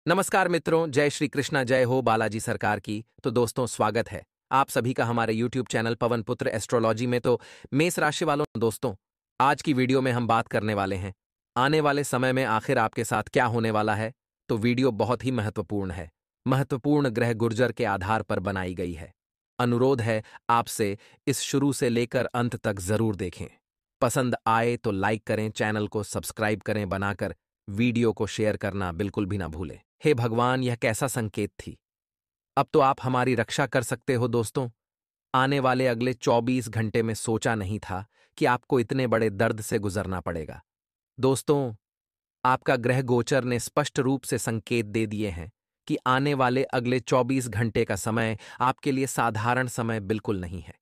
नमस्कार मित्रों, जय श्री कृष्णा, जय हो बालाजी सरकार की। तो दोस्तों, स्वागत है आप सभी का हमारे YouTube चैनल पवन पुत्र एस्ट्रोलॉजी में। तो मेष राशि वालों, दोस्तों आज की वीडियो में हम बात करने वाले हैं आने वाले समय में आखिर आपके साथ क्या होने वाला है। तो वीडियो बहुत ही महत्वपूर्ण है। महत्वपूर्ण ग्रह गुर्जर के आधार पर बनाई गई है। अनुरोध है आपसे, इस शुरू से लेकर अंत तक जरूर देखें। पसंद आए तो लाइक करें, चैनल को सब्सक्राइब करें बनाकर, वीडियो को शेयर करना बिल्कुल भी ना भूलें। हे भगवान, यह कैसा संकेत थी। अब तो आप हमारी रक्षा कर सकते हो दोस्तों। आने वाले अगले 24 घंटे में सोचा नहीं था कि आपको इतने बड़े दर्द से गुजरना पड़ेगा। दोस्तों, आपका ग्रह गोचर ने स्पष्ट रूप से संकेत दे दिए हैं कि आने वाले अगले 24 घंटे का समय आपके लिए साधारण समय बिल्कुल नहीं है।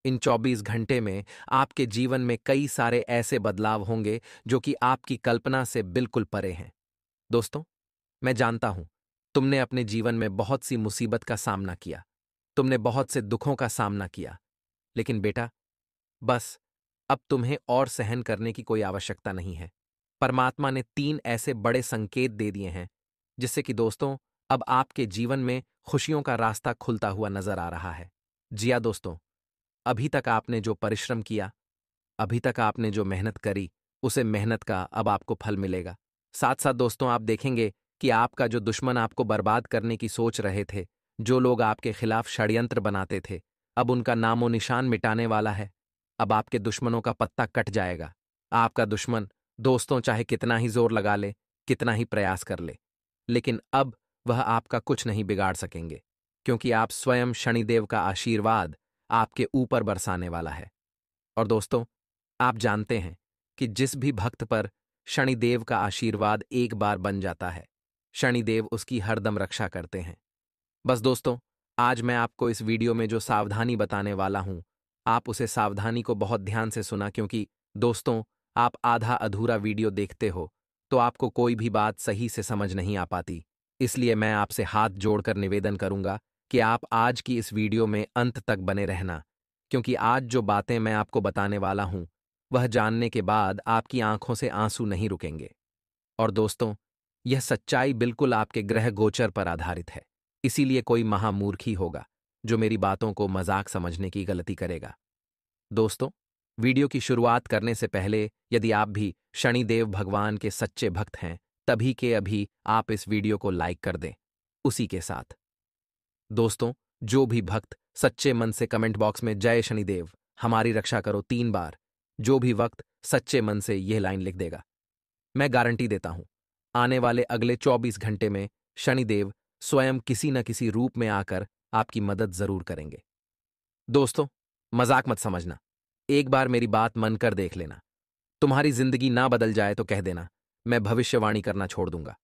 इन 24 घंटे में आपके जीवन में कई सारे ऐसे बदलाव होंगे जो कि आपकी कल्पना से बिल्कुल परे हैं। दोस्तों, मैं जानता हूं, तुमने अपने जीवन में बहुत सी मुसीबत का सामना किया, तुमने बहुत से दुखों का सामना किया, लेकिन बेटा, बस अब तुम्हें और सहन करने की कोई आवश्यकता नहीं है। परमात्मा ने 3 ऐसे बड़े संकेत दे दिए हैं जिससे कि दोस्तों, अब आपके जीवन में खुशियों का रास्ता खुलता हुआ नजर आ रहा है। जी हाँ दोस्तों, अभी तक आपने जो परिश्रम किया, अभी तक आपने जो मेहनत करी, उसे मेहनत का अब आपको फल मिलेगा। साथ साथ दोस्तों, आप देखेंगे कि आपका जो दुश्मन आपको बर्बाद करने की सोच रहे थे, जो लोग आपके खिलाफ षड्यंत्र बनाते थे, अब उनका नामो निशान मिटाने वाला है। अब आपके दुश्मनों का पत्ता कट जाएगा। आपका दुश्मन, दोस्तों, चाहे कितना ही जोर लगा ले, कितना ही प्रयास कर ले, लेकिन अब वह आपका कुछ नहीं बिगाड़ सकेंगे, क्योंकि आप स्वयं शनिदेव का आशीर्वाद आपके ऊपर बरसाने वाला है। और दोस्तों, आप जानते हैं कि जिस भी भक्त पर शनिदेव का आशीर्वाद एक बार बन जाता है, शनिदेव उसकी हरदम रक्षा करते हैं। बस दोस्तों, आज मैं आपको इस वीडियो में जो सावधानी बताने वाला हूं, आप उसे सावधानी को बहुत ध्यान से सुना, क्योंकि दोस्तों, आप आधा अधूरा वीडियो देखते हो तो आपको कोई भी बात सही से समझ नहीं आ पाती। इसलिए मैं आपसे हाथ जोड़कर निवेदन करूंगा कि आप आज की इस वीडियो में अंत तक बने रहना, क्योंकि आज जो बातें मैं आपको बताने वाला हूं, वह जानने के बाद आपकी आंखों से आंसू नहीं रुकेंगे। और दोस्तों, यह सच्चाई बिल्कुल आपके ग्रह गोचर पर आधारित है। इसीलिए कोई महामूर्ख ही होगा जो मेरी बातों को मजाक समझने की गलती करेगा। दोस्तों, वीडियो की शुरुआत करने से पहले, यदि आप भी शनिदेव भगवान के सच्चे भक्त हैं, तभी के अभी आप इस वीडियो को लाइक कर दें। उसी के साथ दोस्तों, जो भी भक्त सच्चे मन से कमेंट बॉक्स में जय शनिदेव, हमारी रक्षा करो 3 बार, जो भी वक्त सच्चे मन से यह लाइन लिख देगा, मैं गारंटी देता हूं, आने वाले अगले 24 घंटे में शनिदेव स्वयं किसी न किसी रूप में आकर आपकी मदद जरूर करेंगे। दोस्तों, मजाक मत समझना, एक बार मेरी बात मन कर देख लेना। तुम्हारी जिंदगी ना बदल जाए तो कह देना, मैं भविष्यवाणी करना छोड़ दूंगा।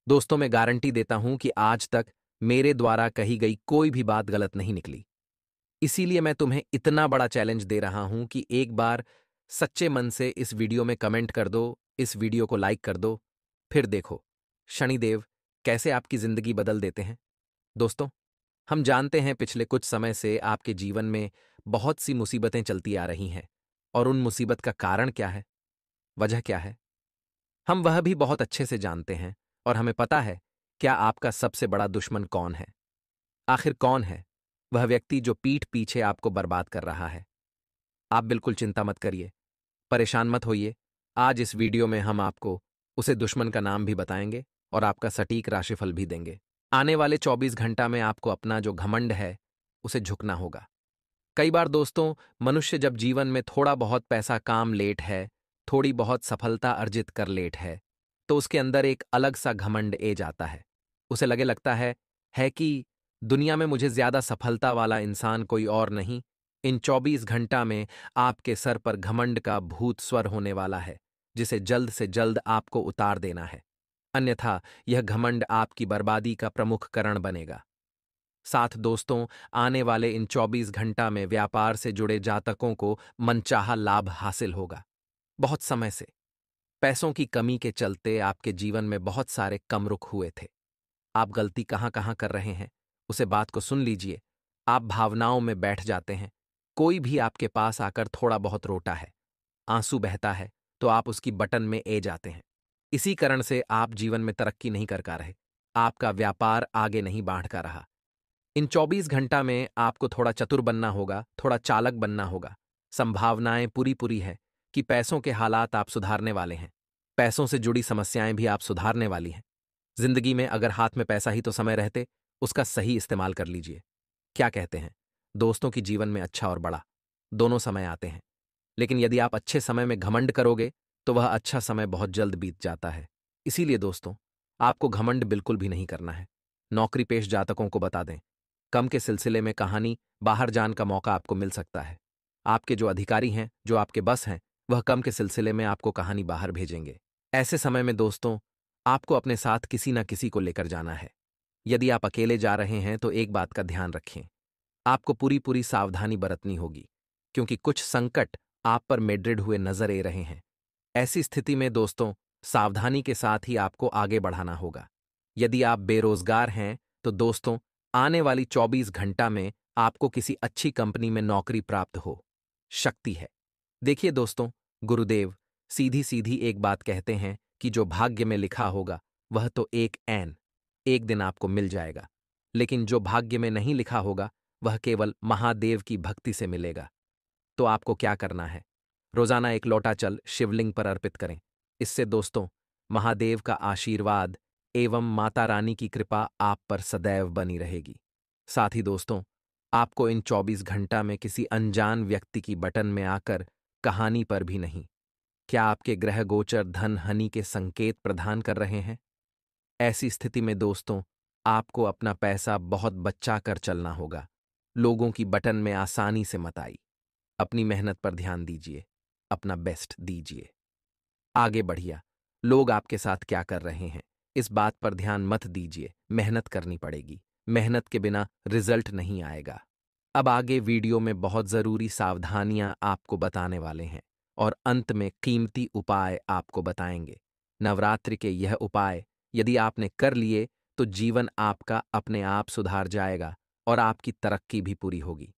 दोस्तों, मैं गारंटी देता हूं कि आज तक मेरे द्वारा कही गई कोई भी बात गलत नहीं निकली। इसीलिए मैं तुम्हें इतना बड़ा चैलेंज दे रहा हूं कि एक बार सच्चे मन से इस वीडियो में कमेंट कर दो, इस वीडियो को लाइक कर दो, फिर देखो शनिदेव कैसे आपकी जिंदगी बदल देते हैं। दोस्तों, हम जानते हैं पिछले कुछ समय से आपके जीवन में बहुत सी मुसीबतें चलती आ रही हैं, और उन मुसीबत का कारण क्या है, वजह क्या है, हम वह भी बहुत अच्छे से जानते हैं। और हमें पता है क्या आपका सबसे बड़ा दुश्मन कौन है। आखिर कौन है वह व्यक्ति जो पीठ पीछे आपको बर्बाद कर रहा है। आप बिल्कुल चिंता मत करिए, परेशान मत होइए। आज इस वीडियो में हम आपको उसे दुश्मन का नाम भी बताएंगे और आपका सटीक राशिफल भी देंगे। आने वाले 24 घंटा में आपको अपना जो घमंड है, उसे झुकना होगा। कई बार दोस्तों, मनुष्य जब जीवन में थोड़ा बहुत पैसा काम लेट है, थोड़ी बहुत सफलता अर्जित कर लेट है, तो उसके अंदर एक अलग सा घमंड ए जाता है। उसे लगे लगता है कि दुनिया में मुझे ज्यादा सफलता वाला इंसान कोई और नहीं। इन 24 घंटा में आपके सर पर घमंड का भूत स्वर होने वाला है, जिसे जल्द से जल्द आपको उतार देना है, अन्यथा यह घमंड आपकी बर्बादी का प्रमुख कारण बनेगा। साथ दोस्तों, आने वाले इन 24 घंटा में व्यापार से जुड़े जातकों को मनचाहा लाभ हासिल होगा। बहुत समय से पैसों की कमी के चलते आपके जीवन में बहुत सारे कम रुख हुए थे। आप गलती कहाँ कहाँ कर रहे हैं, उसे बात को सुन लीजिए। आप भावनाओं में बैठ जाते हैं। कोई भी आपके पास आकर थोड़ा बहुत रोता है, आंसू बहता है, तो आप उसकी बटन में ए जाते हैं। इसी कारण से आप जीवन में तरक्की नहीं कर पा रहे। आपका व्यापार आगे नहीं बढ़ का रहा। इन 24 घंटा में आपको थोड़ा चतुर बनना होगा, थोड़ा चालक बनना होगा। संभावनाएं पूरी पूरी है कि पैसों के हालात आप सुधारने वाले हैं। पैसों से जुड़ी समस्याएं भी आप सुधारने वाली हैं। जिंदगी में अगर हाथ में पैसा ही तो समय रहते, उसका सही इस्तेमाल कर लीजिए। क्या कहते हैं? दोस्तों की जीवन में अच्छा और बड़ा दोनों समय आते हैं, लेकिन यदि आप अच्छे समय में घमंड करोगे तो वह अच्छा समय बहुत जल्द बीत जाता है। इसीलिए दोस्तों, आपको घमंड बिल्कुल भी नहीं करना है। नौकरी पेश जातकों को बता दें, कम के सिलसिले में कहानी बाहर जान का मौका आपको मिल सकता है। आपके जो अधिकारी हैं, जो आपके बस हैं, वह कम के सिलसिले में आपको कहानी बाहर भेजेंगे। ऐसे समय में दोस्तों, आपको अपने साथ किसी न किसी को लेकर जाना है। यदि आप अकेले जा रहे हैं तो एक बात का ध्यान रखें, आपको पूरी पूरी सावधानी बरतनी होगी, क्योंकि कुछ संकट आप पर मेड्रिड हुए नजर आ रहे हैं। ऐसी स्थिति में दोस्तों, सावधानी के साथ ही आपको आगे बढ़ाना होगा। यदि आप बेरोजगार हैं तो दोस्तों, आने वाली 24 घंटा में आपको किसी अच्छी कंपनी में नौकरी प्राप्त हो शक्ति है। देखिए दोस्तों, गुरुदेव सीधी सीधी एक बात कहते हैं कि जो भाग्य में लिखा होगा वह तो एक दिन आपको मिल जाएगा, लेकिन जो भाग्य में नहीं लिखा होगा वह केवल महादेव की भक्ति से मिलेगा। तो आपको क्या करना है? रोजाना एक लोटा जल शिवलिंग पर अर्पित करें। इससे दोस्तों, महादेव का आशीर्वाद एवं माता रानी की कृपा आप पर सदैव बनी रहेगी। साथ ही दोस्तों, आपको इन 24 घंटा में किसी अनजान व्यक्ति की बटन में आकर कहानी पर भी नहीं। क्या आपके ग्रह गोचर धन हानि के संकेत प्रदान कर रहे हैं? ऐसी स्थिति में दोस्तों, आपको अपना पैसा बहुत बचा कर चलना होगा। लोगों की बटन में आसानी से मत आई। अपनी मेहनत पर ध्यान दीजिए, अपना बेस्ट दीजिए। आगे बढ़िया, लोग आपके साथ क्या कर रहे हैं इस बात पर ध्यान मत दीजिए। मेहनत करनी पड़ेगी, मेहनत के बिना रिजल्ट नहीं आएगा। अब आगे वीडियो में बहुत जरूरी सावधानियां आपको बताने वाले हैं और अंत में कीमती उपाय आपको बताएंगे। नवरात्रि के यह उपाय यदि आपने कर लिए तो जीवन आपका अपने आप सुधार जाएगा और आपकी तरक्की भी पूरी होगी।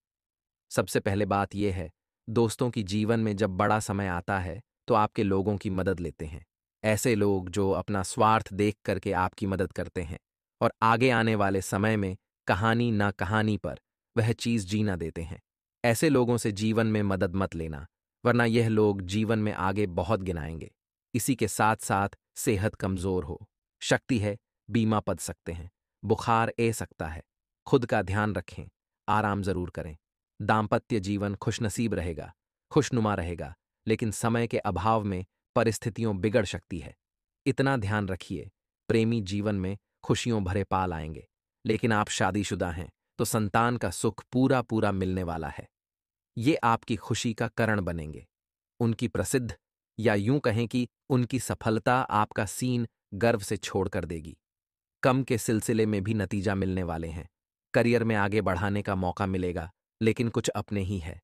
सबसे पहले बात यह है, दोस्तों की जीवन में जब बड़ा समय आता है तो आपके लोगों की मदद लेते हैं। ऐसे लोग जो अपना स्वार्थ देख करके आपकी मदद करते हैं और आगे आने वाले समय में कहानी ना कहानी पर वह चीज जीना देते हैं। ऐसे लोगों से जीवन में मदद मत लेना, वरना यह लोग जीवन में आगे बहुत गिनाएंगे। इसी के साथ साथ सेहत कमजोर हो शक्ति है, बीमा पद सकते हैं, बुखार ए सकता है। खुद का ध्यान रखें, आराम जरूर करें। दाम्पत्य जीवन खुशनसीब रहेगा, खुशनुमा रहेगा, लेकिन समय के अभाव में परिस्थितियों बिगड़ सकती है। इतना ध्यान रखिए, प्रेमी जीवन में खुशियों भरे पाल आएंगे, लेकिन आप शादीशुदा हैं तो संतान का सुख पूरा पूरा मिलने वाला है। ये आपकी खुशी का कारण बनेंगे। उनकी प्रसिद्ध या यूं कहें कि उनकी सफलता आपका सीन गर्व से छोड़ कर देगी। कम के सिलसिले में भी नतीजा मिलने वाले हैं। करियर में आगे बढ़ाने का मौका मिलेगा, लेकिन कुछ अपने ही है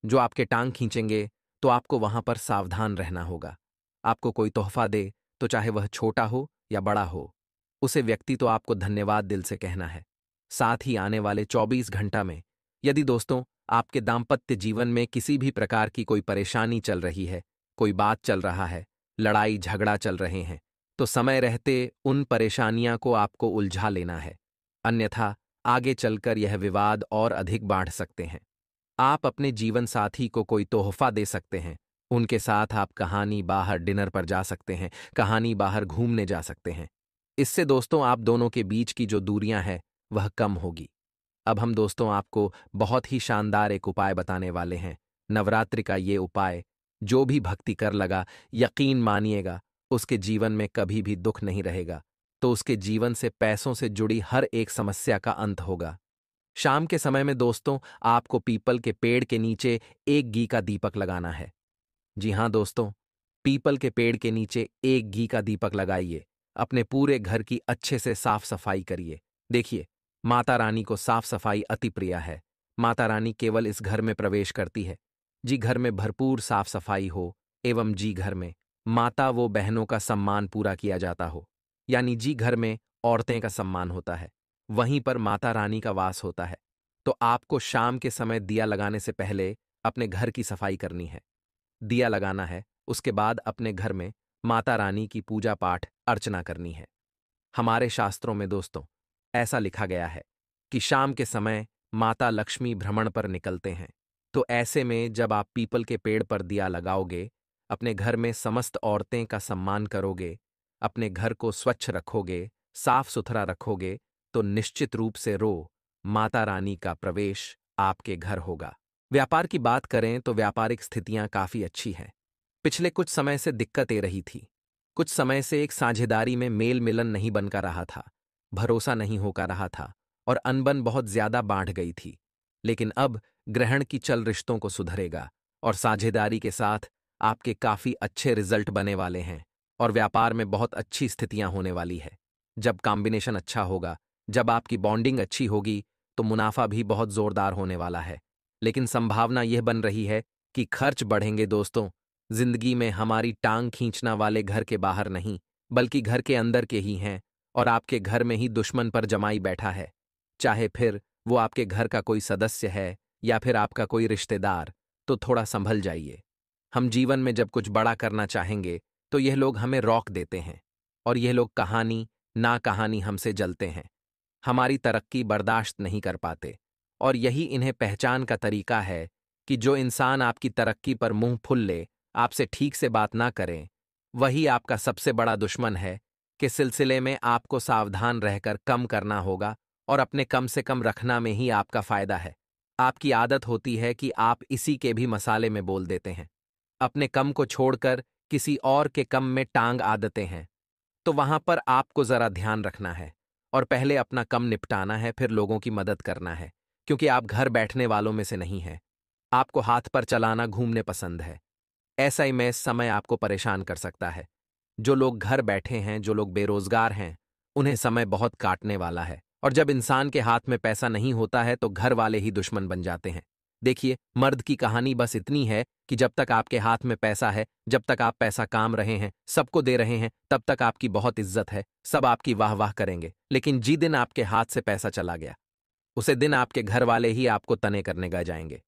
जो आपके टांग खींचेंगे, तो आपको वहां पर सावधान रहना होगा। आपको कोई तोहफा दे तो चाहे वह छोटा हो या बड़ा हो, उसे व्यक्ति तो आपको धन्यवाद दिल से कहना है। साथ ही आने वाले 24 घंटा में यदि दोस्तों आपके दाम्पत्य जीवन में किसी भी प्रकार की कोई परेशानी चल रही है, कोई बात चल रहा है, लड़ाई झगड़ा चल रहे हैं, तो समय रहते उन परेशानियां को आपको उलझा लेना है, अन्यथा आगे चलकर यह विवाद और अधिक बढ़ सकते हैं। आप अपने जीवन साथी को कोई तोहफा दे सकते हैं, उनके साथ आप कहानी बाहर डिनर पर जा सकते हैं, कहानी बाहर घूमने जा सकते हैं। इससे दोस्तों आप दोनों के बीच की जो दूरियां हैं वह कम होगी। अब हम दोस्तों आपको बहुत ही शानदार एक उपाय बताने वाले हैं। नवरात्रि का ये उपाय जो भी भक्ति कर लगा, यकीन मानिएगा उसके जीवन में कभी भी दुख नहीं रहेगा, तो उसके जीवन से पैसों से जुड़ी हर एक समस्या का अंत होगा। शाम के समय में दोस्तों आपको पीपल के पेड़ के नीचे एक घी का दीपक लगाना है। जी हां दोस्तों, पीपल के पेड़ के नीचे एक घी का दीपक लगाइए। अपने पूरे घर की अच्छे से साफ सफाई करिए। देखिए, माता रानी को साफ सफाई अति प्रिय है। माता रानी केवल इस घर में प्रवेश करती है जी घर में भरपूर साफ सफाई हो, एवं जी घर में माता वो बहनों का सम्मान पूरा किया जाता हो, यानी जी घर में औरतें का सम्मान होता है, वहीं पर माता रानी का वास होता है। तो आपको शाम के समय दिया लगाने से पहले अपने घर की सफाई करनी है। दिया लगाना है, उसके बाद अपने घर में माता रानी की पूजा पाठ अर्चना करनी है। हमारे शास्त्रों में दोस्तों ऐसा लिखा गया है कि शाम के समय माता लक्ष्मी भ्रमण पर निकलते हैं। तो ऐसे में जब आप पीपल के पेड़ पर दिया लगाओगे, अपने घर में समस्त औरतें का सम्मान करोगे, अपने घर को स्वच्छ रखोगे, साफ सुथरा रखोगे, तो निश्चित रूप से माता रानी का प्रवेश आपके घर होगा। व्यापार की बात करें तो व्यापारिक स्थितियां काफी अच्छी हैं। पिछले कुछ समय से दिक्कत ए रही थी। कुछ समय से एक साझेदारी में मेल मिलन नहीं बनकर रहा था, भरोसा नहीं होकर रहा था और अनबन बहुत ज्यादा बाढ़ गई थी। लेकिन अब ग्रहण की चल रिश्तों को सुधरेगा और साझेदारी के साथ आपके काफी अच्छे रिजल्ट बने वाले हैं और व्यापार में बहुत अच्छी स्थितियां होने वाली है। जब कॉम्बिनेशन अच्छा होगा, जब आपकी बॉन्डिंग अच्छी होगी, तो मुनाफा भी बहुत जोरदार होने वाला है। लेकिन संभावना यह बन रही है कि खर्च बढ़ेंगे दोस्तों। जिंदगी में हमारी टांग खींचना वाले घर के बाहर नहीं, बल्कि घर के अंदर के ही हैं और आपके घर में ही दुश्मन पर जमाई बैठा है। चाहे फिर वो आपके घर का कोई सदस्य है या फिर आपका कोई रिश्तेदार, तो थोड़ा संभल जाइए। हम जीवन में जब कुछ बड़ा करना चाहेंगे तो यह लोग हमें रोक देते हैं और यह लोग कहानी ना कहानी हमसे जलते हैं, हमारी तरक्की बर्दाश्त नहीं कर पाते। और यही इन्हें पहचान का तरीका है कि जो इंसान आपकी तरक्की पर मुंह फुल ले, आपसे ठीक से बात ना करें, वही आपका सबसे बड़ा दुश्मन है। के सिलसिले में आपको सावधान रहकर कम करना होगा और अपने कम से कम रखना में ही आपका फायदा है। आपकी आदत होती है कि आप इसी के भी मसाले में बोल देते हैं। अपने कम को छोड़कर किसी और के कम में टांग आदते हैं। तो वहां पर आपको जरा ध्यान रखना है और पहले अपना कम निपटाना है, फिर लोगों की मदद करना है, क्योंकि आप घर बैठने वालों में से नहीं हैं। आपको हाथ पर चलाना घूमने पसंद है। ऐसा ही में समय आपको परेशान कर सकता है। जो लोग घर बैठे हैं, जो लोग बेरोजगार हैं, उन्हें समय बहुत काटने वाला है और जब इंसान के हाथ में पैसा नहीं होता है तो घर वाले ही दुश्मन बन जाते हैं। देखिए, मर्द की कहानी बस इतनी है कि जब तक आपके हाथ में पैसा है, जब तक आप पैसा काम रहे हैं, सबको दे रहे हैं, तब तक आपकी बहुत इज्जत है, सब आपकी वाह वाह करेंगे। लेकिन जी दिन आपके हाथ से पैसा चला गया, उसे दिन आपके घर वाले ही आपको तने करने गए जाएंगे।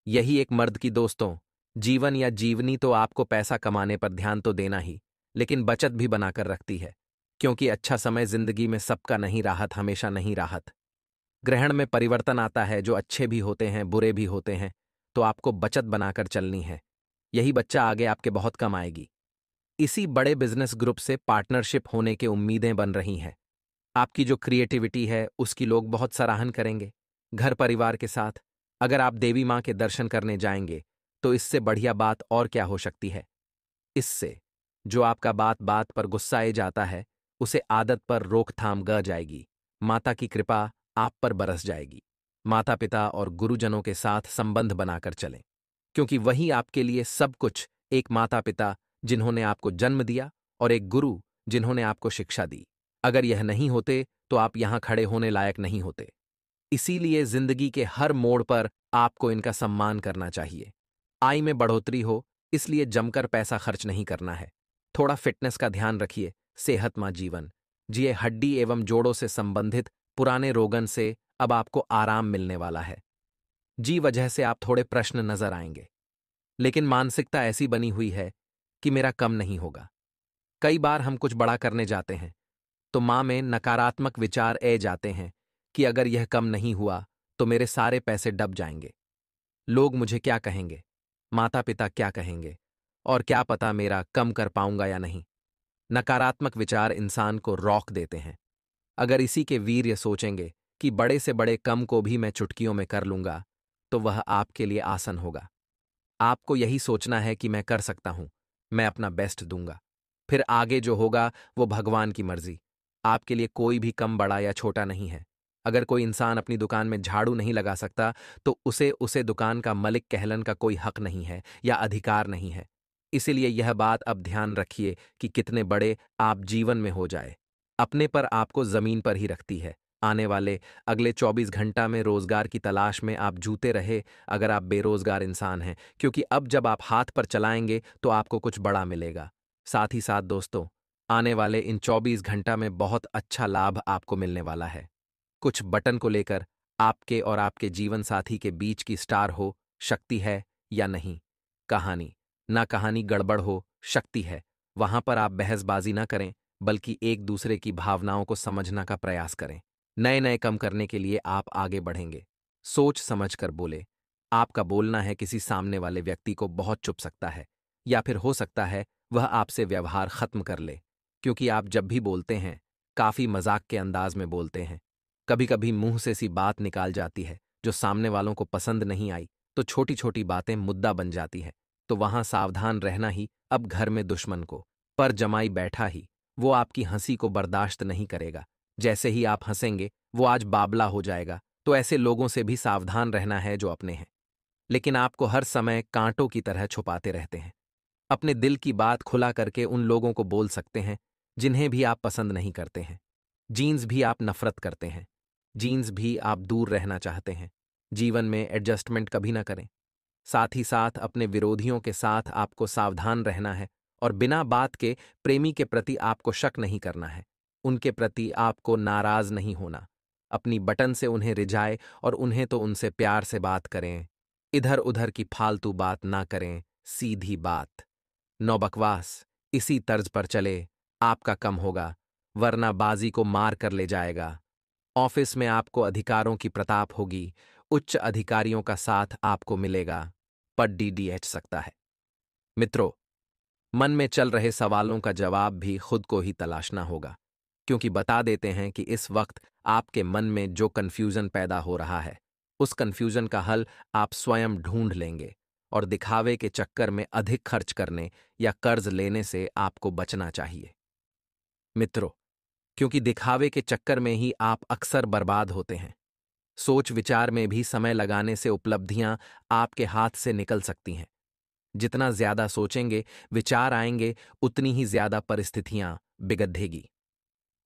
यही एक मर्द की दोस्तों जीवन या जीवनी तो आपको पैसा कमाने पर ध्यान तो देना ही, लेकिन बचत भी बनाकर रखती है, क्योंकि अच्छा समय जिंदगी में सबका नहीं राहत, हमेशा नहीं राहत। ग्रहण में परिवर्तन आता है, जो अच्छे भी होते हैं, बुरे भी होते हैं, तो आपको बचत बनाकर चलनी है। यही बच्चा आगे आपके बहुत कम आएगी। इसी बड़े बिजनेस ग्रुप से पार्टनरशिप होने की उम्मीदें बन रही हैं। आपकी जो क्रिएटिविटी है उसकी लोग बहुत सराहन करेंगे। घर परिवार के साथ अगर आप देवी माँ के दर्शन करने जाएंगे तो इससे बढ़िया बात और क्या हो सकती है। इससे जो आपका बात बात पर गुस्साए जाता है, उसे आदत पर रोकथाम ग जाएगी। माता की कृपा आप पर बरस जाएगी। माता पिता और गुरुजनों के साथ संबंध बनाकर चलें, क्योंकि वही आपके लिए सब कुछ। एक माता पिता जिन्होंने आपको जन्म दिया और एक गुरु जिन्होंने आपको शिक्षा दी। अगर यह नहीं होते तो आप यहां खड़े होने लायक नहीं होते। इसीलिए जिंदगी के हर मोड़ पर आपको इनका सम्मान करना चाहिए। आय में बढ़ोतरी हो, इसलिए जमकर पैसा खर्च नहीं करना है। थोड़ा फिटनेस का ध्यान रखिए, सेहतमंद जीवन जिए। हड्डी एवं जोड़ों से संबंधित पुराने रोगन से अब आपको आराम मिलने वाला है। जी वजह से आप थोड़े प्रश्न नजर आएंगे, लेकिन मानसिकता ऐसी बनी हुई है कि मेरा कम नहीं होगा। कई बार हम कुछ बड़ा करने जाते हैं तो माँ में नकारात्मक विचार ए जाते हैं कि अगर यह कम नहीं हुआ तो मेरे सारे पैसे डब जाएंगे। लोग मुझे क्या कहेंगे, माता पिता क्या कहेंगे, और क्या पता मेरा कम कर पाऊंगा या नहीं। नकारात्मक विचार इंसान को रोक देते हैं। अगर इसी के वीर्य सोचेंगे कि बड़े से बड़े कम को भी मैं चुटकियों में कर लूंगा, तो वह आपके लिए आसान होगा। आपको यही सोचना है कि मैं कर सकता हूं, मैं अपना बेस्ट दूंगा। फिर आगे जो होगा वो भगवान की मर्जी। आपके लिए कोई भी कम बड़ा या छोटा नहीं है। अगर कोई इंसान अपनी दुकान में झाड़ू नहीं लगा सकता तो उसे दुकान का मालिक कहलन का कोई हक नहीं है या अधिकार नहीं है। इसीलिए यह बात अब ध्यान रखिए कि कितने बड़े आप जीवन में हो जाए, अपने पर आपको जमीन पर ही रखती है। आने वाले अगले 24 घंटा में रोजगार की तलाश में आप जूते रहे अगर आप बेरोजगार इंसान हैं, क्योंकि अब जब आप हाथ पर चलाएंगे तो आपको कुछ बड़ा मिलेगा। साथ ही साथ दोस्तों, आने वाले इन 24 घंटा में बहुत अच्छा लाभ आपको मिलने वाला है। कुछ बटन को लेकर आपके और आपके जीवन साथी के बीच की स्टार हो, शक्ति है या नहीं। कहानी ना कहानी गड़बड़ हो, शक्ति है, वहां पर आप बहसबाजी ना करें, बल्कि एक दूसरे की भावनाओं को समझना का प्रयास करें। नए नए कम करने के लिए आप आगे बढ़ेंगे। सोच समझ कर बोले। आपका बोलना है किसी सामने वाले व्यक्ति को बहुत चुभ सकता है, या फिर हो सकता है वह आपसे व्यवहार खत्म कर ले, क्योंकि आप जब भी बोलते हैं काफी मजाक के अंदाज में बोलते हैं। कभी कभी मुंह से सी बात निकाल जाती है जो सामने वालों को पसंद नहीं आई, तो छोटी छोटी बातें मुद्दा बन जाती है। तो वहां सावधान रहना ही अब घर में दुश्मन को पर जमाई बैठा ही, वो आपकी हंसी को बर्दाश्त नहीं करेगा। जैसे ही आप हंसेंगे वो आज बाबला हो जाएगा। तो ऐसे लोगों से भी सावधान रहना है जो अपने हैं, लेकिन आपको हर समय कांटों की तरह छुपाते रहते हैं। अपने दिल की बात खुला करके उन लोगों को बोल सकते हैं जिन्हें भी आप पसंद नहीं करते हैं। जीन्स भी आप नफरत करते हैं, जीन्स भी आप दूर रहना चाहते हैं। जीवन में एडजस्टमेंट कभी ना करें। साथ ही साथ अपने विरोधियों के साथ आपको सावधान रहना है और बिना बात के प्रेमी के प्रति आपको शक नहीं करना है। उनके प्रति आपको नाराज नहीं होना। अपनी बटन से उन्हें रिझाए और उन्हें तो उनसे प्यार से बात करें। इधर उधर की फालतू बात ना करें, सीधी बात। नौ बकवास, इसी तर्ज पर चले, आपका कम होगा, वरना बाजी को मार कर ले जाएगा। ऑफिस में आपको अधिकारों की प्रताप होगी, उच्च अधिकारियों का साथ आपको मिलेगा, पर डीडीएच सकता है। मित्रों, मन में चल रहे सवालों का जवाब भी खुद को ही तलाशना होगा, क्योंकि बता देते हैं कि इस वक्त आपके मन में जो कन्फ्यूजन पैदा हो रहा है, उस कन्फ्यूजन का हल आप स्वयं ढूंढ लेंगे और दिखावे के चक्कर में अधिक खर्च करने या कर्ज लेने से आपको बचना चाहिए। मित्रों, क्योंकि दिखावे के चक्कर में ही आप अक्सर बर्बाद होते हैं। सोच विचार में भी समय लगाने से उपलब्धियां आपके हाथ से निकल सकती हैं। जितना ज्यादा सोचेंगे, विचार आएंगे, उतनी ही ज्यादा परिस्थितियां बिगड़ेगी।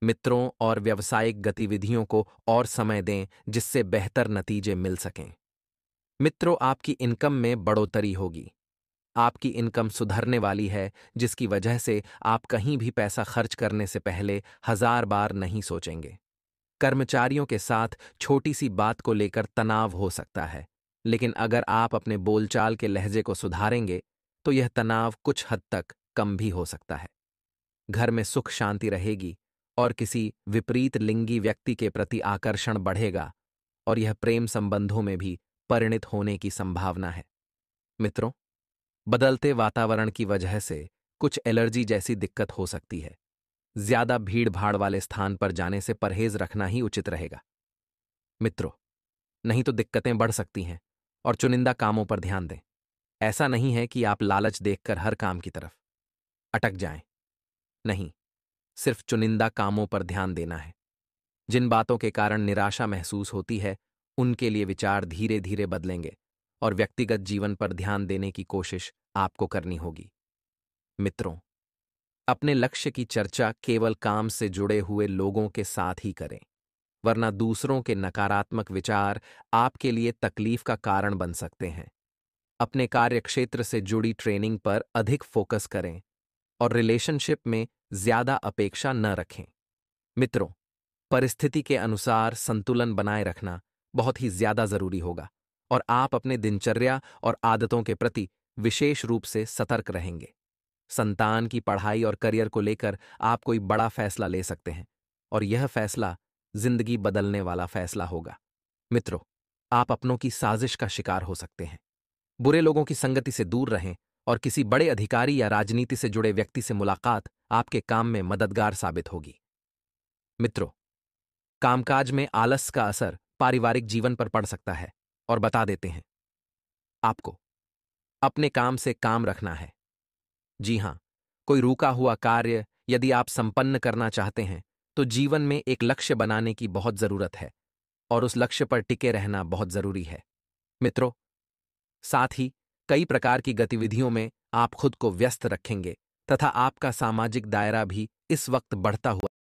मित्रों और व्यावसायिक गतिविधियों को और समय दें जिससे बेहतर नतीजे मिल सकें। मित्रों, आपकी इनकम में बढ़ोतरी होगी। आपकी इनकम सुधरने वाली है, जिसकी वजह से आप कहीं भी पैसा खर्च करने से पहले 1000 बार नहीं सोचेंगे। कर्मचारियों के साथ छोटी सी बात को लेकर तनाव हो सकता है, लेकिन अगर आप अपने बोलचाल के लहजे को सुधारेंगे तो यह तनाव कुछ हद तक कम भी हो सकता है। घर में सुख शांति रहेगी और किसी विपरीत लिंगी व्यक्ति के प्रति आकर्षण बढ़ेगा और यह प्रेम संबंधों में भी परिणित होने की संभावना है। मित्रों, बदलते वातावरण की वजह से कुछ एलर्जी जैसी दिक्कत हो सकती है। ज्यादा भीड़ भाड़ वाले स्थान पर जाने से परहेज रखना ही उचित रहेगा। मित्रों, नहीं तो दिक्कतें बढ़ सकती हैं और चुनिंदा कामों पर ध्यान दें। ऐसा नहीं है कि आप लालच देखकर हर काम की तरफ अटक जाएं। नहीं, सिर्फ चुनिंदा कामों पर ध्यान देना है। जिन बातों के कारण निराशा महसूस होती है, उनके लिए विचार धीरे धीरे बदलेंगे और व्यक्तिगत जीवन पर ध्यान देने की कोशिश आपको करनी होगी। मित्रों, अपने लक्ष्य की चर्चा केवल काम से जुड़े हुए लोगों के साथ ही करें, वरना दूसरों के नकारात्मक विचार आपके लिए तकलीफ का कारण बन सकते हैं। अपने कार्यक्षेत्र से जुड़ी ट्रेनिंग पर अधिक फोकस करें और रिलेशनशिप में ज्यादा अपेक्षा न रखें। मित्रों, परिस्थिति के अनुसार संतुलन बनाए रखना बहुत ही ज्यादा जरूरी होगा और आप अपने दिनचर्या और आदतों के प्रति विशेष रूप से सतर्क रहेंगे। संतान की पढ़ाई और करियर को लेकर आप कोई बड़ा फैसला ले सकते हैं और यह फैसला जिंदगी बदलने वाला फैसला होगा। मित्रों, आप अपनों की साजिश का शिकार हो सकते हैं। बुरे लोगों की संगति से दूर रहें और किसी बड़े अधिकारी या राजनीति से जुड़े व्यक्ति से मुलाकात आपके काम में मददगार साबित होगी। मित्रों, कामकाज में आलस का असर पारिवारिक जीवन पर पड़ सकता है और बता देते हैं आपको अपने काम से काम रखना है। जी हां, कोई रुका हुआ कार्य यदि आप संपन्न करना चाहते हैं तो जीवन में एक लक्ष्य बनाने की बहुत जरूरत है और उस लक्ष्य पर टिके रहना बहुत जरूरी है। मित्रों, साथ ही कई प्रकार की गतिविधियों में आप खुद को व्यस्त रखेंगे तथा आपका सामाजिक दायरा भी इस वक्त बढ़ता हुआ